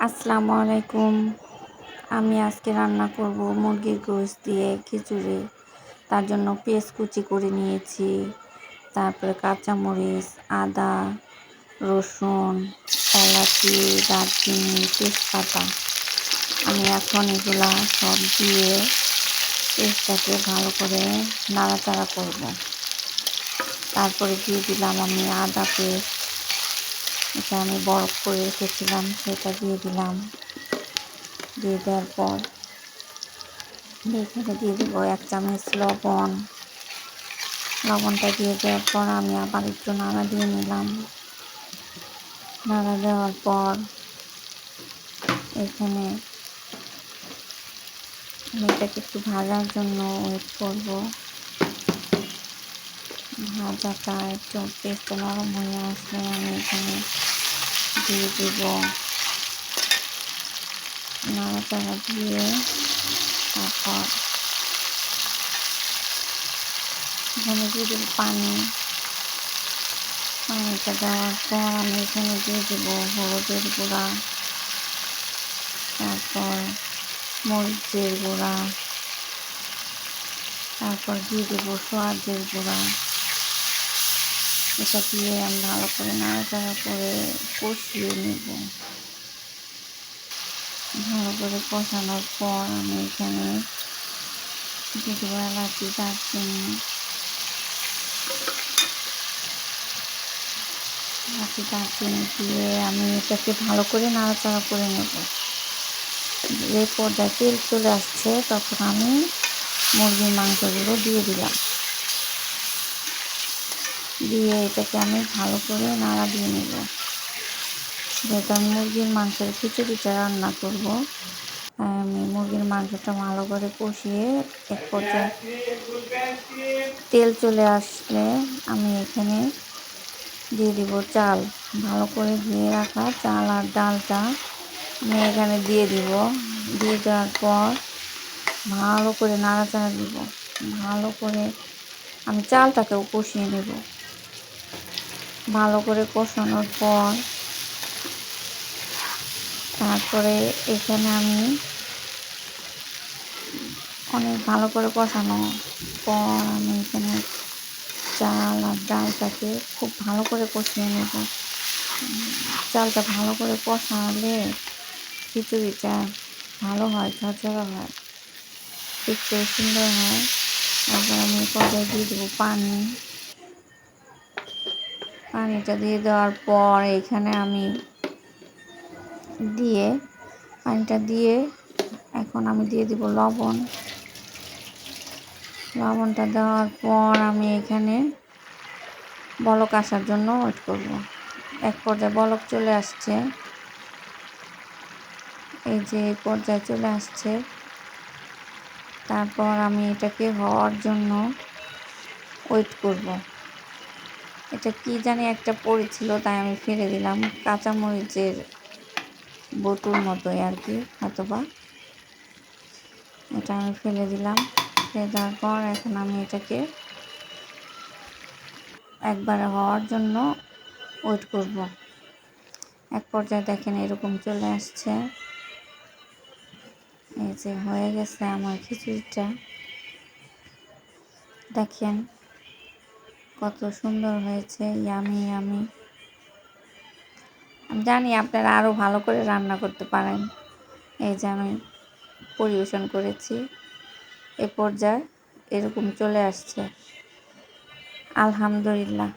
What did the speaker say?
আসসালামু আলাইকুম। আমি আজকে রান্না করব মুরগির গোশত দিয়ে খিচুড়ি। তার জন্য পেঁয়াজ কুচি করে নিয়েছি, তারপরে কাঁচামরিচ, আদা, রসুন, এলাচি, দারচিনি, তেজপাতা। আমি এখন এগুলা সব দিয়ে পেস্টটাকে ভালো করে নাড়াচাড়া করব। তারপরে দিয়ে দিলাম আমি আদা পেস্ট, এটা আমি বরফ করে রেখেছিলাম, সেটা দিয়ে দিলাম। দিয়ে দেওয়ার পর এখানে দিয়ে দেবো 1 চামচ লবণ। লবণটা দিয়ে দেওয়ার পর আমি আবার একটু নাড়া দিয়ে নিলাম। নাড়া দেওয়ার পর এখানে আমি এটাকে একটু ভাজার জন্য ওয়েট করব। ভাজাটা একটু পেস্টটা নরম হয়ে আসলে আমি এখানে দিয়ে দেব নাড়াচাড়া দিয়ে। তারপর এখানে দিয়ে দেবো পানি। পানিটা দেওয়ার পর আমি এখানে দিয়ে দেবো হলুদের গুঁড়া, তারপর মরিচের গুঁড়া, তারপর দিয়ে দেবো সোয়াদের গুঁড়া। এটা দিয়ে আমি ভালো করে নাড়াচাড়া করে কষিয়ে নেব। ভালো করে কষানোর পর আমি এখানে দিয়ে দেবো এলাচি, দারচিনি, দিয়ে আমি এটাকে ভালো করে নাড়াচাড়া করে নেব। যে পর্যায়ে তেল চলে আসছে তখন আমি মুরগির মাংসগুলো দিয়ে দিলাম। দিয়ে এটাকে আমি ভালো করে নাড়া দিয়ে নেব। যেহেতু আমি মুরগির মাংসের খিচুড়িটা রান্না করব, আমি মুরগির মাংসটা ভালো করে কষিয়ে এক পর্যায়ে তেল চলে আসলে আমি এখানে দিয়ে দিব চাল। ভালো করে ধুয়ে রাখা চাল আর ডালটা আমি এখানে দিয়ে দিব। দিয়ে দেওয়ার পর ভালো করে নাড়াচাড়া দিব। ভালো করে আমি চালটাকেও কষিয়ে নেব। ভালো করে কষানোর পর তারপরে এখানে আমি অনেক ভালো করে কষানোর পর আমি এখানে চাল আর ডালটাকে খুব ভালো করে কষিয়ে নেব। চালটা ভালো করে কষালে খিচুড়িটা ভালো হয়, ঝরঝরা হয়, দেখতে সুন্দর হয়। তারপর আমি পর্যায়ে দিয়ে দেবো পানি। পানিটা দিয়ে দেওয়ার পর এখানে আমি পানিটা দিয়ে এখন আমি দিয়ে দিব লবণ। লবণটা দেওয়ার পর আমি এখানে বলক আসার জন্য ওয়েট করব। এক পর্যায়ে বলক চলে আসছে, এই যে এই পর্যায়ে চলে আসছে। তারপর আমি এটাকে হওয়ার জন্য ওয়েট করব। এটা কি জানি একটা পড়েছিল, তাই আমি ফেলে দিলাম। কাঁচামরিচের বটুর মতোই আর কি, হয়তোবা এটা আমি ফেলে দিলাম। ফেলে দেওয়ার পর এখন আমি এটাকে একবারে হওয়ার জন্য ওয়েট করব। এক পর্যায়ে দেখেন এরকম চলে আসছে। এই যে হয়ে গেছে আমার খিচুড়িটা, দেখেন কত সুন্দর হয়েছে, ইয়ামি ইয়ামি। আমি জানি আপনারা আরও ভালো করে রান্না করতে পারেন। এই যে আমি পরিবেশন করেছি, এ পর্যায়ে এরকম চলে আসছে। আলহামদুলিল্লাহ।